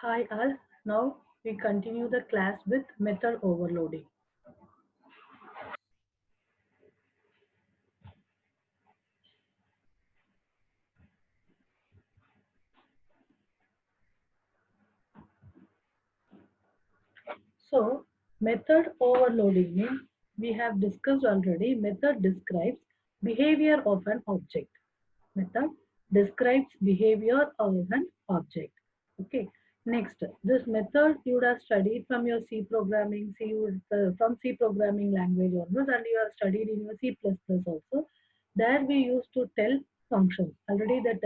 Hi all, now we continue the class with method overloading. So, method overloading means we have discussed already. Method describes behavior of an object. Method describes behavior of an object. Okay. Next, this method you would have studied from your C programming, from C programming language onwards, and you have studied in your C++ also. There we used to tell functions. Already that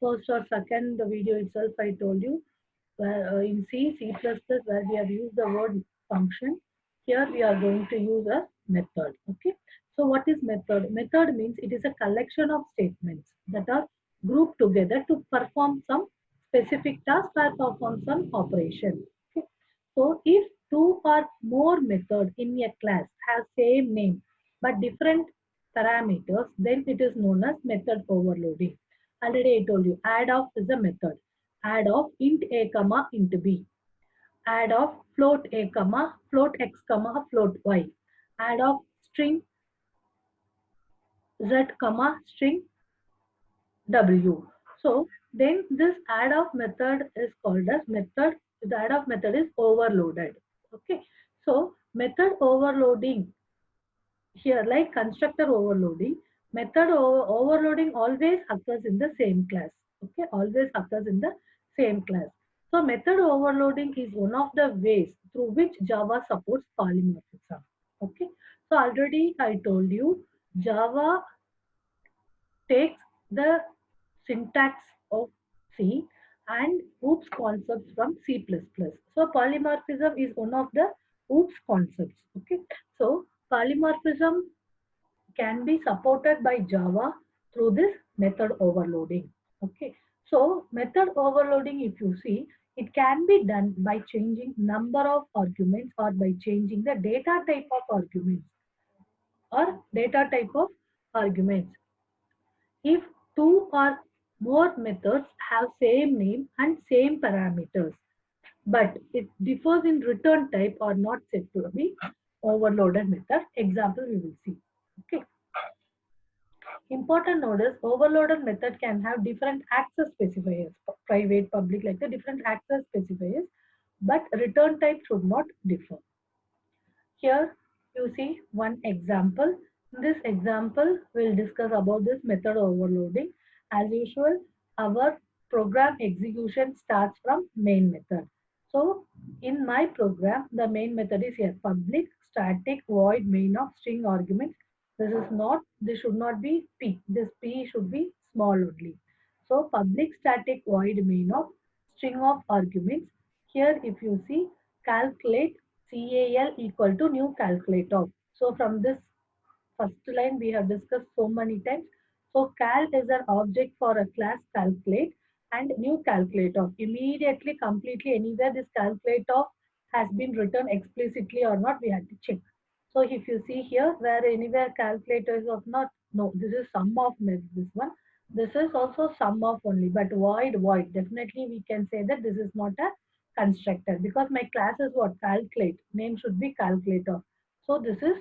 first or second video itself I told you where in C++, where we have used the word function, here we are going to use a method. Okay. So what is method? Method means it is a collection of statements that are grouped together to perform some specific task or perform some operation. Okay. So if two or more methods in a class have same name but different parameters, then it is known as method overloading. Already I told you, add of is a method. Add of int a comma int b. Add of float a comma float x comma float y. Add of string z comma string w. So then this add of method is called as method. The add of method is overloaded. Okay. So method overloading here, like constructor overloading, overloading always occurs in the same class. Okay, always occurs in the same class. So method overloading is one of the ways through which Java supports polymorphism. Okay, so already I told you Java takes the syntax of C and OOPS concepts from C++. So polymorphism is one of the OOPS concepts. Okay, so polymorphism can be supported by Java through this method overloading. Okay, so method overloading, if you see, it can be done by changing number of arguments or by changing the data type of arguments or data type of arguments. If two or more methods have same name and same parameters, but it differs in return type or not said to be overloaded method. Example we will see. Okay. Important notice, overloaded method can have different access specifiers, private, public, like the different access specifiers, but return type should not differ. Here you see one example. In this example, we'll discuss about this method overloading. As usual, our program execution starts from main method. So in my program, the main method is here, public static void main of string arguments. This should not be P. This P should be small only. So public static void main of string of arguments. Here if you see, calculate CAL equal to new calculator. So from this first line we have discussed so many times. So cal is an object for a class calculate and new calculator. Immediately, completely anywhere this calculator has been written explicitly or not, we have to check. So if you see here where anywhere calculator is of not, no, this is sum of this one. This is also sum of only, but void. Definitely we can say that this is not a constructor because my class is what calculate. Name should be calculator. So this is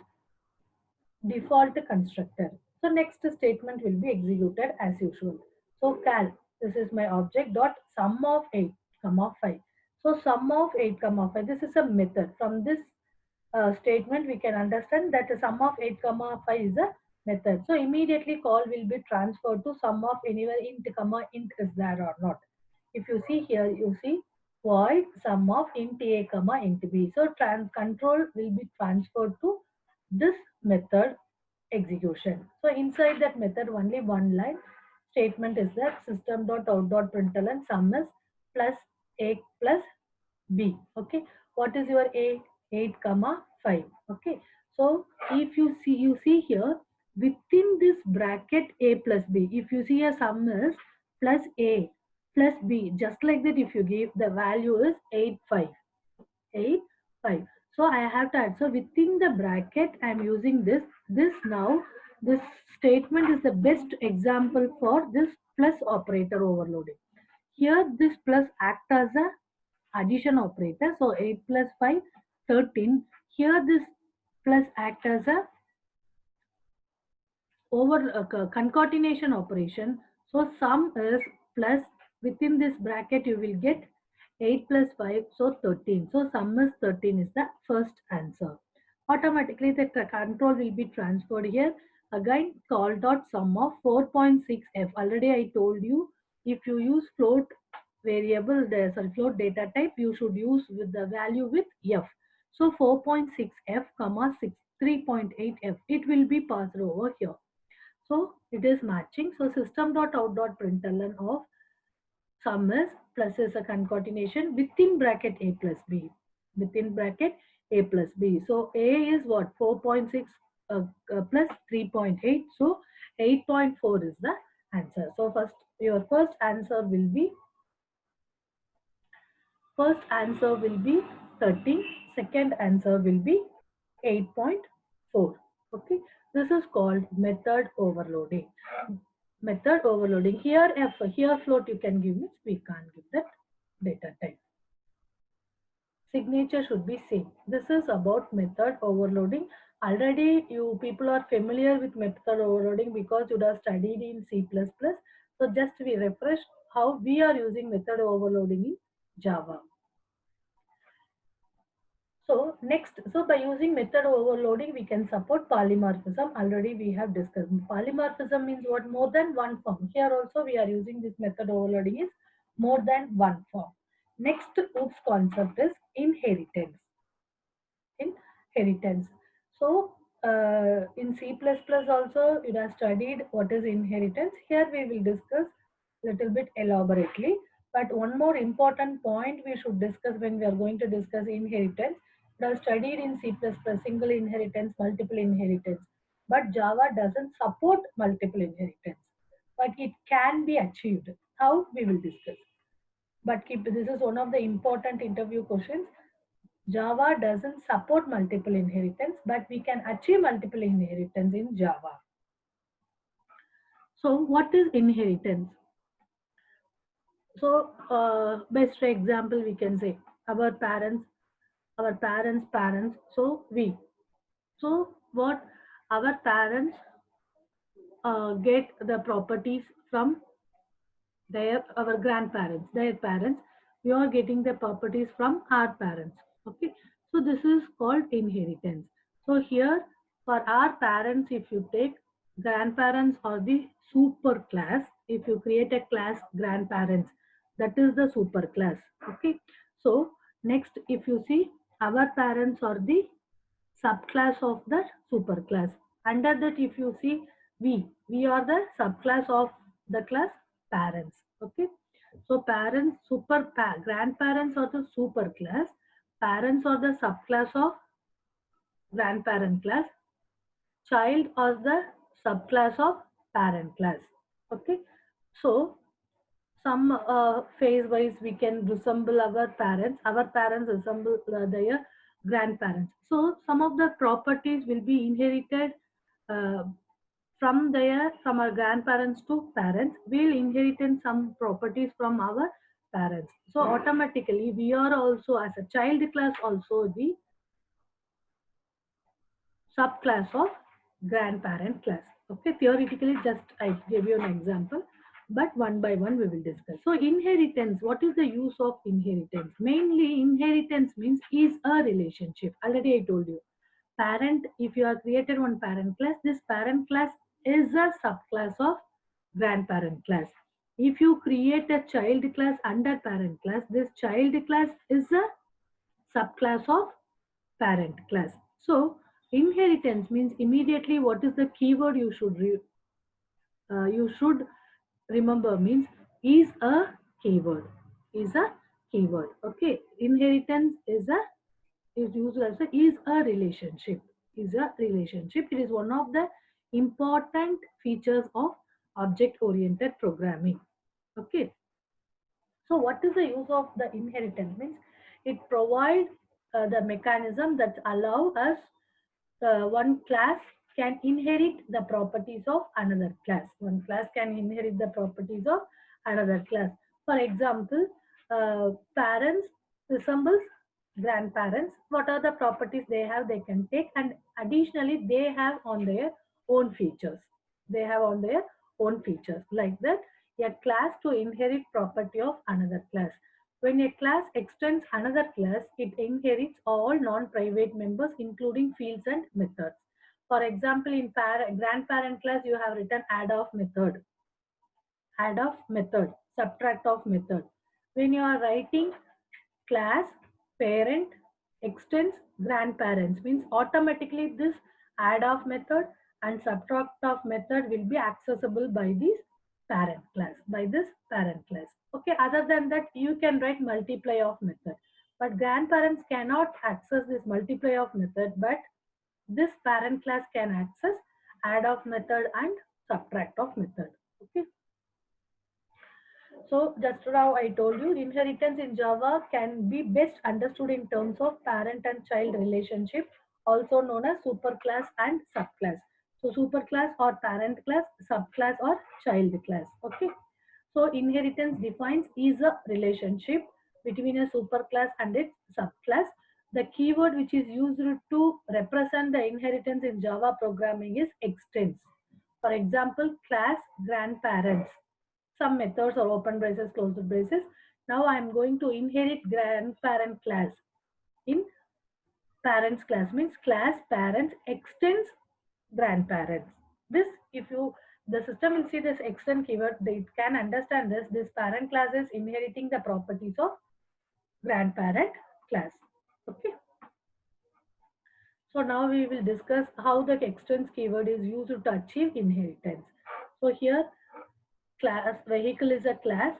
default constructor. So next statement will be executed as usual. So cal, this is my object dot sum of 8 comma 5. So sum of 8 comma 5, this is a method. From this statement we can understand that the sum of 8 comma 5 is a method. So immediately call will be transferred to sum of anywhere int comma int is there or not. If you see here, you see void sum of int a comma int b. So control will be transferred to this method execution. So inside that method only one line statement is that system.out.println sum is plus a plus b. Okay, what is your a? 8 comma 5. Okay, so if you see here within this bracket a plus b, if you see a sum is plus a plus b, just like that, if you give the value is 8 5, 8 5, so I have to add. So within the bracket I am using this now. This statement is the best example for this plus operator overloading. Here this plus act as a addition operator. So 8 plus 5, 13. Here this plus act as a over concatenation operation. So sum is plus, within this bracket you will get 8 plus 5, so 13. So sum is 13 is the first answer. Automatically the control will be transferred here. Again call dot sum of 4.6f. Already I told you, if you use float variable, the sorry, float data type, you should use with the value with f. So 4.6f comma 3.8f, it will be passed over here. So it is matching. So system.out.println of sum is plus is a concatenation within bracket a plus b. Within bracket a plus b. So a is what? 4.6 plus 3.8. So 8.4 is the answer. So your first answer will be 13. Second answer will be 8.4. Okay. This is called method overloading. Method overloading. Here F, here float you can give, means we can't give that data type. Signature should be same. This is about method overloading. Already you people are familiar with method overloading because you have studied in C++. So just we refresh how we are using method overloading in Java. So next, so by using method overloading, we can support polymorphism. Already we have discussed. Polymorphism means what? More than one form. Here also we are using this method overloading is more than one form. Next OOPS concept is inheritance. Inheritance. So in C++ also you have studied what is inheritance. Here we will discuss little bit elaborately. But one more important point we should discuss when we are going to discuss inheritance. We have studied in C++ single inheritance, multiple inheritance. But Java doesn't support multiple inheritance. But it can be achieved. How we will discuss. But this is one of the important interview questions. Java doesn't support multiple inheritance, but we can achieve multiple inheritance in Java. So what is inheritance? So best example we can say our parents, parents. So we. So what our parents get the properties from our grandparents, their parents. We are getting the properties from our parents. Okay. So this is called inheritance. So here for our parents, if you take grandparents or the super class, if you create a class grandparents, that is the super class. Okay. So next, if you see our parents or the subclass of the superclass. Under that, if you see we are the subclass of the class parents. Okay. So parents, grandparents are the superclass. Parents are the subclass of grandparent class. Child are the subclass of parent class. Okay. So some phase wise we can resemble our parents resemble their grandparents. So some of the properties will be inherited uh, from our grandparents to parents. We'll inherit some properties from our parents. So automatically we are also as a child class also the subclass of grandparent class. Okay, theoretically just I gave you an example, but one by one we will discuss. So inheritance, what is the use of inheritance? Mainly inheritance means is a relationship. Already I told you. Parent, if you have created one parent class, this parent class is a subclass of grandparent class. If you create a child class under parent class, this child class is a subclass of parent class. So inheritance means immediately what is the keyword you should remember means is a keyword. Is a keyword. Okay. Inheritance is used as a relationship. Is a relationship. It is one of the important features of object oriented programming. Okay. So what is the use of the inheritance means? It provides the mechanism that allow us one class can inherit the properties of another class. One class can inherit the properties of another class. For example, parents resembles grandparents. What are the properties they have, they can take, and additionally they have on their own features. They have on their own features like that. A class to inherit property of another class. When a class extends another class, it inherits all non-private members including fields and methods. For example, in grandparent class you have written add of method, subtract of method. When you are writing class, parent, extends, grandparents, means automatically this add of method and subtract of method will be accessible by this parent class, by this parent class. Okay, other than that, you can write multiply of method. But grandparents cannot access this multiply of method, but this parent class can access add of method and subtract of method. Okay. So just now I told you inheritance in Java can be best understood in terms of parent and child relationship, also known as superclass and subclass. So superclass or parent class, subclass or child class. Okay. So inheritance defines is a relationship between a superclass and its subclass. The keyword which is used to represent the inheritance in Java programming is extends. For example, class grandparents. Some methods are open braces, closed braces. Now I am going to inherit grandparent class. In parents class means class parents extends grandparents. This, if you, the system will see this extend keyword, they can understand this. This parent class is inheriting the properties of grandparent class. Okay. So now we will discuss how the extends keyword is used to achieve inheritance. So here class, vehicle is a class.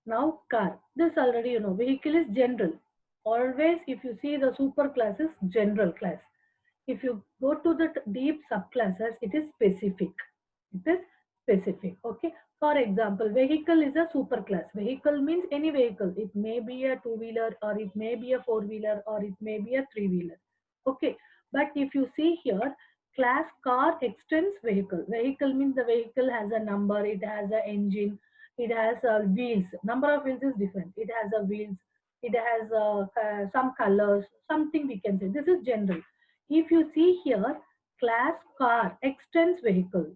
Now car, this already you know, vehicle is general. Always if you see the super class is general class. If you go to the deep subclasses, it is specific. It is specific. Okay. For example, vehicle is a super class. Vehicle means any vehicle. It may be a two-wheeler or it may be a four-wheeler or it may be a three-wheeler. Okay. But if you see here, class car extends vehicle. Vehicle means the vehicle has a number, it has an engine, it has wheels. Number of wheels is different. It has a wheels, it has some colors, something we can say. This is general. If you see here, class car extends vehicle.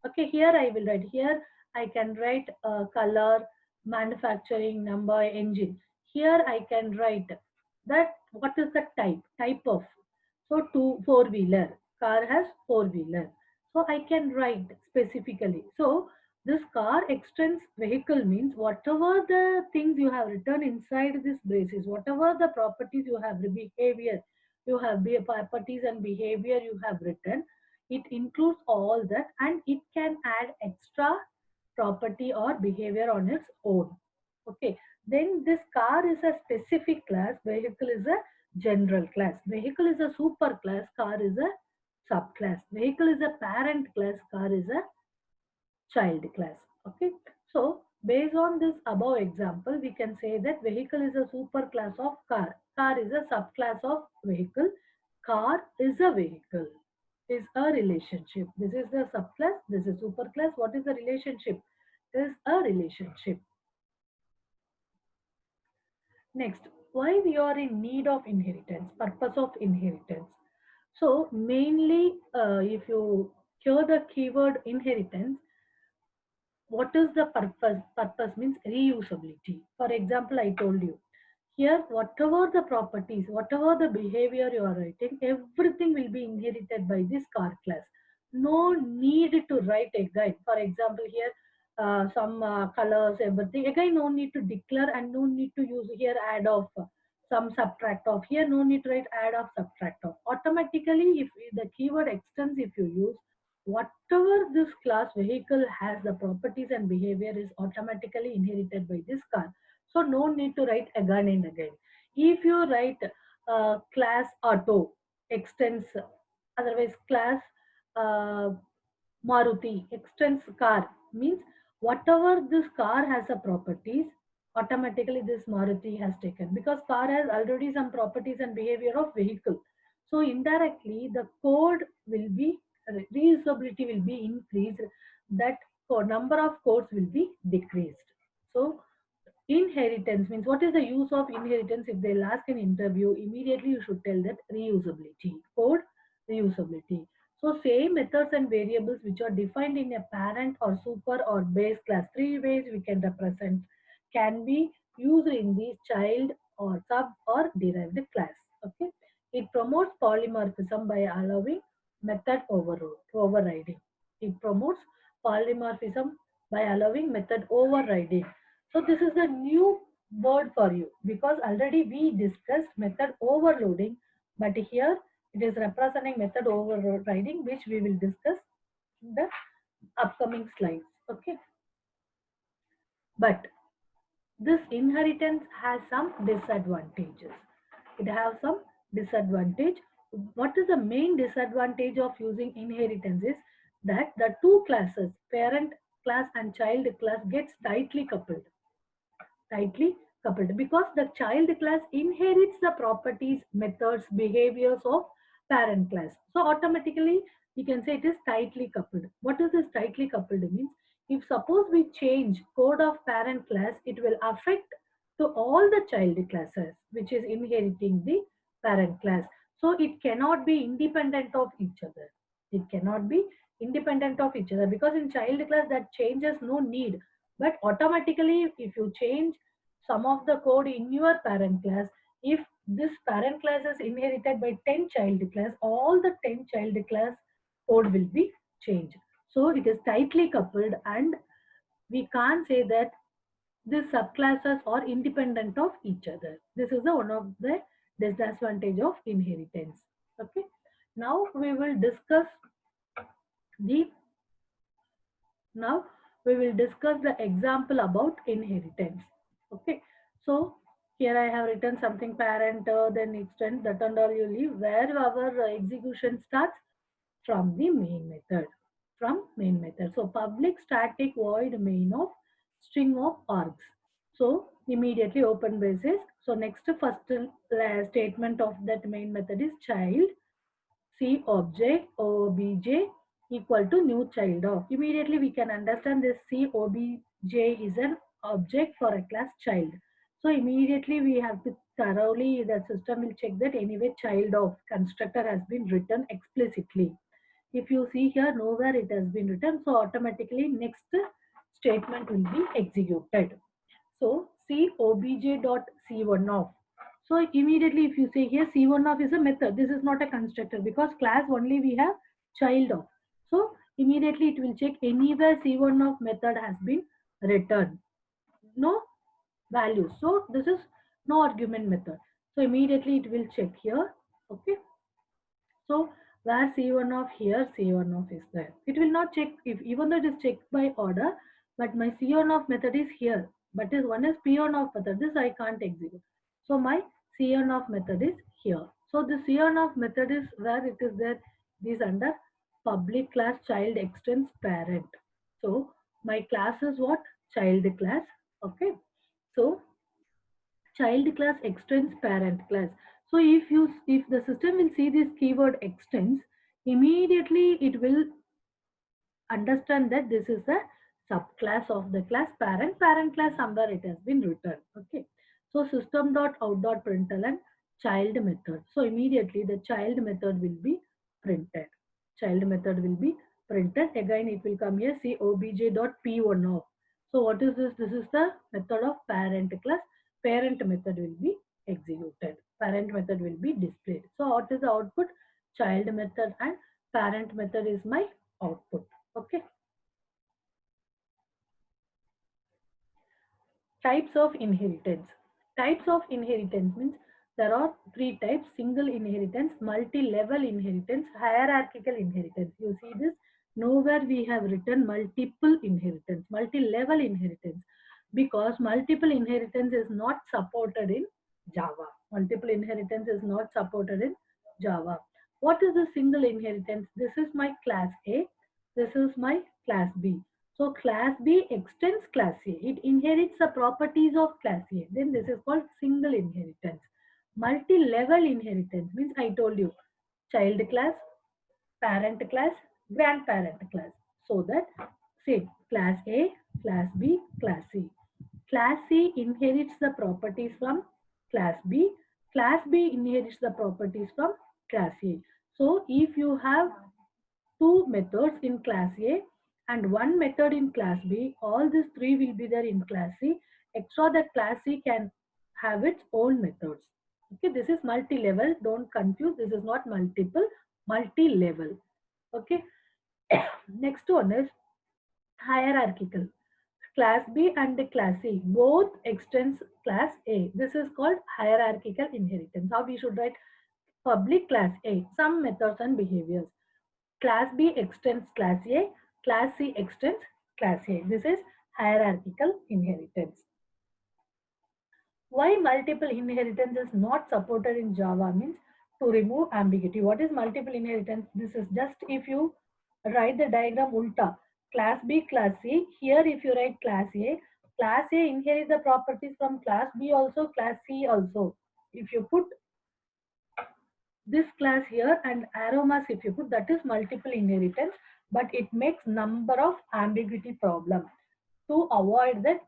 Okay, here I will write. Here I can write color, manufacturing, number, engine. Here I can write that what is the type of. So two four-wheeler. Car has four-wheeler. So I can write specifically. So this car extends vehicle means whatever the things you have written inside this braces, whatever the properties you have, behavior you have, properties and behavior you have written, it includes all that and it can add extra property or behavior on its own. Okay. Then this car is a specific class, vehicle is a general class. Vehicle is a super class, car is a subclass. Vehicle is a parent class, car is a child class. Okay. So based on this above example, we can say that vehicle is a super class of car. Car is a subclass of vehicle. Car is a vehicle. Is a relationship. This is the subclass. This is superclass. What is the relationship? Is a relationship. Next, why we are in need of inheritance? Purpose of inheritance. So mainly, if you hear the keyword inheritance, what is the purpose? Purpose means reusability. For example, I told you here, whatever the properties, whatever the behavior you are writing, everything will be inherited by this car class. No need to write again. For example, here some colors, everything. Again, no need to declare and no need to use here add of some subtract of. Here, no need to write add of subtract of. Automatically, if the keyword extends, if you use, whatever this class vehicle has, the properties and behavior is automatically inherited by this car. So no need to write again and again. If you write class auto extends, otherwise class uh, Maruti extends car means whatever this car has a properties, automatically this Maruti has taken because car has already some properties and behavior of vehicle. So indirectly the code will be reusability will be increased. That number of codes will be decreased. So Inheritance means, what is the use of inheritance? If they'll ask an interview, immediately you should tell that reusability. Code reusability. So same methods and variables which are defined in a parent or super or base class, three ways we can represent, can be used in the child or sub or derived class. Okay. It promotes polymorphism by allowing method overriding. It promotes polymorphism by allowing method overriding. So this is a new word for you because already we discussed method overloading, but here it is representing method overriding, which we will discuss in the upcoming slides. Okay, but this inheritance has some disadvantages. It has some disadvantage. What is the main disadvantage of using inheritance is that the two classes, parent class and child class, gets tightly coupled because the child class inherits the properties, methods, behaviors of parent class. So automatically we can say it is tightly coupled. What is this tightly coupled means? If suppose we change code of parent class, it will affect to all the child classes which is inheriting the parent class. So it cannot be independent of each other. It cannot be independent of each other because in child class that changes no need, but automatically if you change some of the code in your parent class, if this parent class is inherited by 10 child class, all the 10 child class code will be changed. So it is tightly coupled and we can't say that these subclasses are independent of each other. This is the one of the disadvantage of inheritance. Okay. Now we will discuss the Now we will discuss the example about inheritance. Okay. So here I have written something parent, then extend, that and all you leave, where our execution starts from the main method. From main method. So public static void main of string of args. So immediately open braces. So next first statement of that main method is child C object obj equal to new child of. Immediately we can understand this C obj is an object for a class child. So immediately we have to thoroughly, the system will check that anyway child of constructor has been written explicitly. If you see here, nowhere it has been written, so automatically next statement will be executed. So see obj dot c1 of. So immediately if you say here c1 of is a method, this is not a constructor because class only we have child of. So immediately it will check anywhere c1 of method has been returned. No value. So this is no argument method. So immediately it will check here. Okay. So where C1 of here, C1 of is there. It will not check if even though it is checked by order, but my C1 of method is here. But is one is P1 of method. This I can't execute. So my C1 of method is here. So the C1 of method is where it is there. This under public class child extends parent. So my class is what? Child class. Okay. So child class extends parent class. So if the system will see this keyword extends, immediately it will understand that this is a subclass of the class parent class somewhere it has been written. Okay. So system dot out dot println child method. So immediately the child method will be printed. Child method will be printed. Again it will come here, see obj dot p1 of. So what is this? This is the method of parent class. Parent method will be executed. Parent method will be displayed. So what is the output? Child method and parent method is my output. Okay. Types of inheritance. Types of inheritance means there are three types: single inheritance, multi-level inheritance, hierarchical inheritance. You see this? Nowhere we have written multiple inheritance, multi-level inheritance, because multiple inheritance is not supported in Java. Multiple inheritance is not supported in Java. What is the single inheritance? This is my class A, this is my class B. So class B extends class A. It inherits the properties of class A. Then this is called single inheritance. Multi-level inheritance means I told you child class, parent class, grandparent class. So that say class A, class B, class C. Class C C inherits the properties from class B. Class B inherits the properties from class A. So if you have two methods in class A and one method in class B, all these three will be there in class C. Extra that class C can have its own methods. Okay, this is multi-level. Don't confuse. This is not multiple, multi-level. Okay. Next one is hierarchical. Class B and the class C both extends class A. This is called hierarchical inheritance. How we should write public class A, some methods and behaviors. Class B extends class A, class C extends class A. This is hierarchical inheritance. Why multiple inheritance is not supported in Java means to remove ambiguity. What is multiple inheritance? This is just if you write the diagram ulta, class B, class C. Here if you write class A inherits the properties from class B also, class C also. If you put this class here and arrow mask if you put, that is multiple inheritance, but it makes number of ambiguity problem. To avoid that,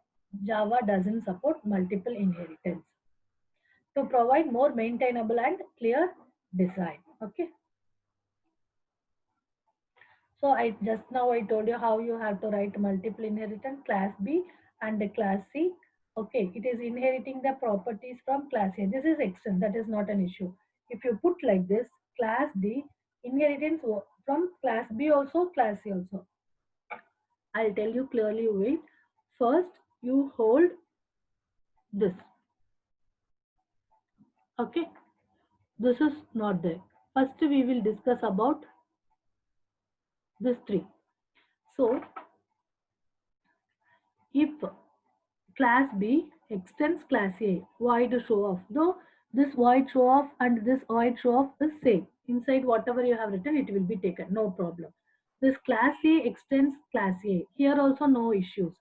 Java doesn't support multiple inheritance to provide more maintainable and clear design. Okay. So I just now I told you how you have to write multiple inheritance class B and the class C. Okay, it is inheriting the properties from class A. This is extent, that is not an issue. If you put like this, class D inheritance from class B also, class C also. I'll tell you clearly. Wait. First, you hold this. Okay, this is not there. First, we will discuss about this three. So, if class B extends class A, void show off. Though this void show off and this void show off is same. Inside whatever you have written, it will be taken, no problem. This class A extends class A. Here also no issues.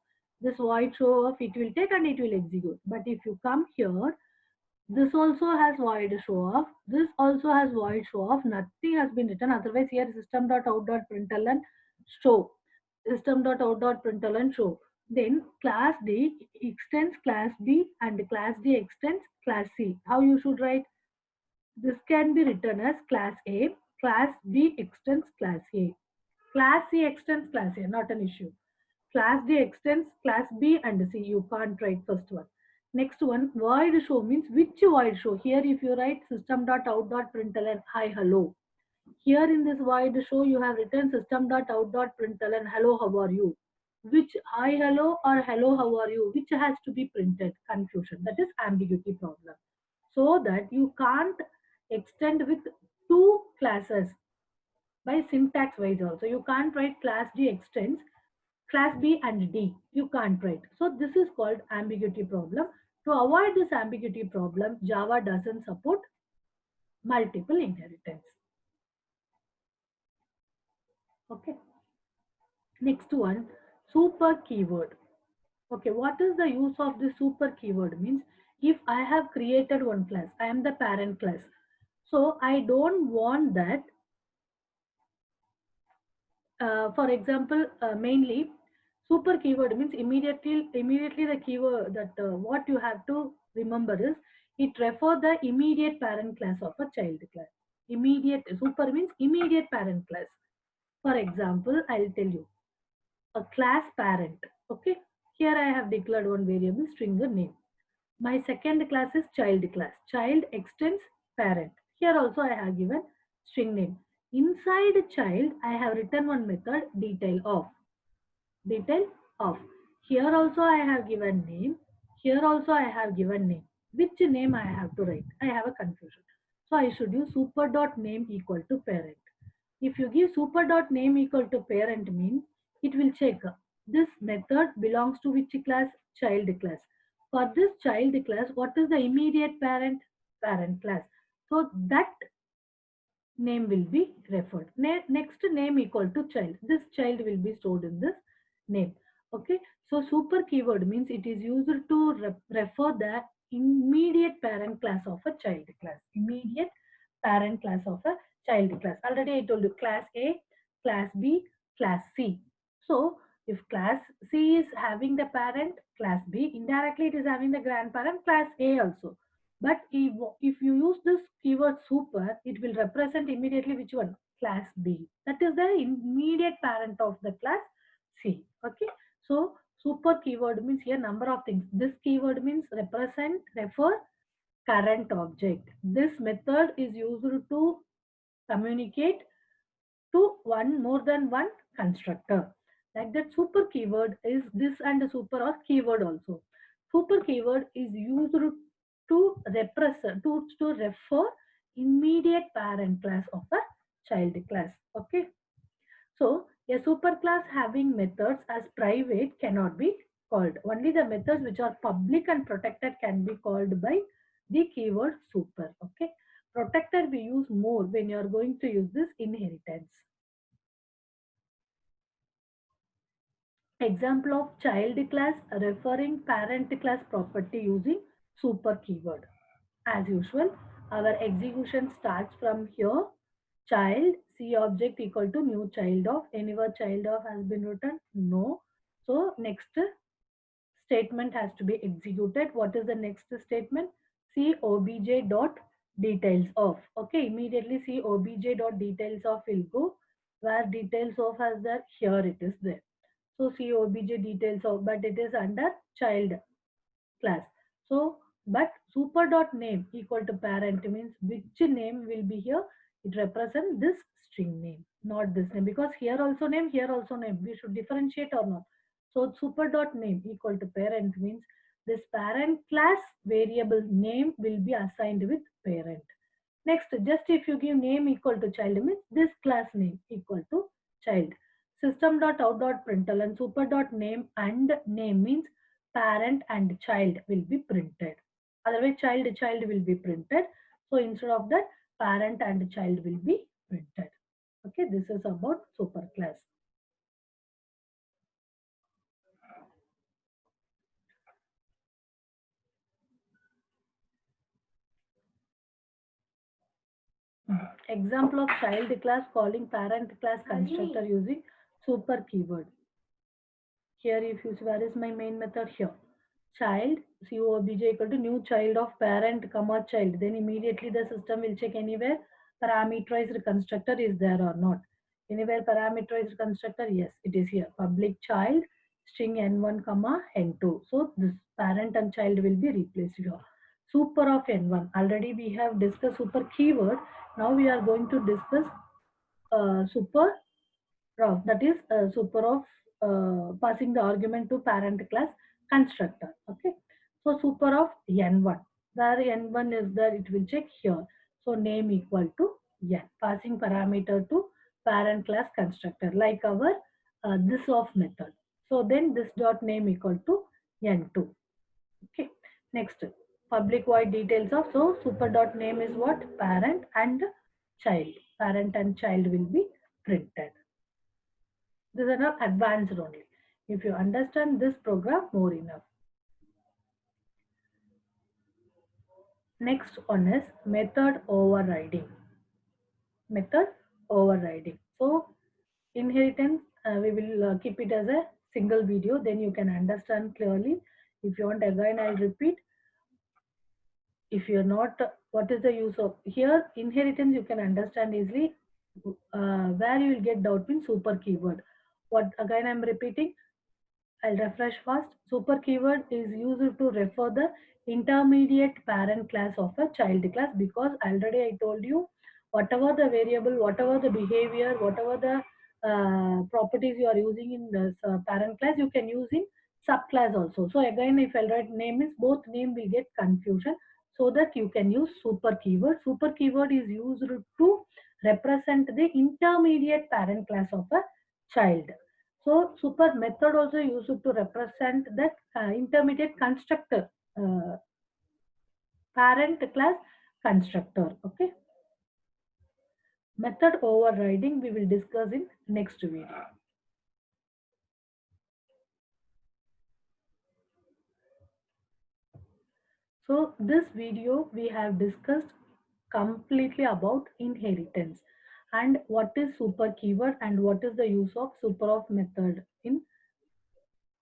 This void show off, it will take and it will execute. But if you come here, this also has void show off. This also has void show off. Nothing has been written. Otherwise, here system.out.println show. System.out.println show. Then class D extends class B and class D extends class C. How you should write? This can be written as class A. Class B extends class A. Class C extends class A. Not an issue. Class D extends class B and C. You can't write first one. Next one, void show means which void show? Here if you write system.out.println hi hello. Here in this void show you have written system.out.println hello how are you. Which hi hello or hello how are you? Which has to be printed? Confusion. That is ambiguity problem. So that you can't extend with two classes by syntax wise also. You can't write class D extends class B and D. You can't write. So this is called ambiguity problem. To avoid this ambiguity problem, Java doesn't support multiple inheritance. Okay. Next one, super keyword. Okay, what is the use of the super keyword? Means if I have created one class, I am the parent class. So I don't want that. For example, mainly super keyword means immediately the keyword that what you have to remember is it refer the immediate parent class of a child class. Immediate super means immediate parent class. For example, I'll tell you a class parent. Okay, here I have declared one variable string name. My second class is child class. Child extends parent. Here also I have given string name. Inside child, I have written one method detail of. Detail of. Here also I have given name. Here also I have given name. Which name I have to write? I have a confusion. So I should use super dot name equal to parent. If you give super dot name equal to parent means it will check this method belongs to which class? Child class. For this child class, what is the immediate parent? Parent class. So that name will be referred. Next name equal to child. This child will be stored in this name. Okay. So super keyword means it is used to refer the immediate parent class of a child class. Immediate parent class of a child class. Already I told you class A, class B, class C. So If class C is having the parent, class B, indirectly it is having the grandparent, class A also. But if you use this keyword super, it will represent immediately which one? Class B. That is the immediate parent of the class C. Okay. So super keyword means here number of things. This keyword means represent, refer, current object. This method is used to communicate to one more than one constructor. Like that super keyword is this and the super or keyword also. Super keyword is used to represent to refer immediate parent class of a child class. Okay. So a superclass having methods as private cannot be called. Only the methods which are public and protected can be called by the keyword super. Okay. Protected we use more when you are going to use this inheritance. Example of child class referring parent class property using super keyword. As usual, our execution starts from here. Child, C object equal to new child of. Anywhere child of has been written? No. So next statement has to be executed. What is the next statement? C obj dot details of. Okay, immediately C obj dot details of will go. Where details of has there? Here it is there. So C obj details of, but it is under child class. So, but super dot name equal to parent means which name will be here? It represents this string name, not this name, because here also name. We should differentiate or not. So super dot name equal to parent means this parent class variable name will be assigned with parent. Next, just if you give name equal to child means this class name equal to child. System.out.println and super.name and name means parent and child will be printed. Otherwise, child will be printed. So instead of that, parent and child will be printed. Okay, this is about superclass. Example of child class calling parent class constructor using super keyword. Here, if you see where is my main method here, child COBJ equal to new child of parent comma child. Then immediately the system will check anywhere parameterized constructor is there or not. Anywhere parameterized constructor, yes, it is here. Public child string n1 comma n2. So this parent and child will be replaced here. Super of n1. Already we have discussed super keyword. Now we are going to discuss super of, that is super of passing the argument to parent class constructor. Okay, so super of n1, where n1 is there, it will check here. So name equal to n, passing parameter to parent class constructor like our this of method. So then this dot name equal to n2. Okay, next public void details of, so super dot name is what? Parent and child. Parent and child will be printed. These are not advanced only. If you understand this program, more enough. Next one is method overriding. Method overriding. So inheritance, we will keep it as a single video. Then you can understand clearly. If you want again, I'll repeat. If you're not, what is the use of here? Inheritance you can understand easily. Where you will get doubt means super keyword. What again I'm repeating? I'll refresh first. Super keyword is used to refer the intermediate parent class of a child class, because already I told you whatever the variable, whatever the behavior, whatever the properties you are using in the parent class, you can use in subclass also. So again, if I'll write name is, both name will get confusion, so that you can use super keyword. Super keyword is used to represent the intermediate parent class of a child. So super method also used to represent that intermediate constructor, uh, parent class constructor. Okay. Method overriding we will discuss in next video. So this video we have discussed completely about inheritance and what is super keyword and what is the use of super of method in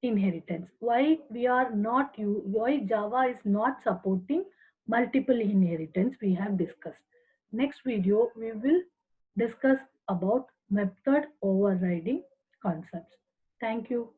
inheritance. Why Java is not supporting multiple inheritance we have discussed. Next video we will discuss about method overriding concepts. Thank you.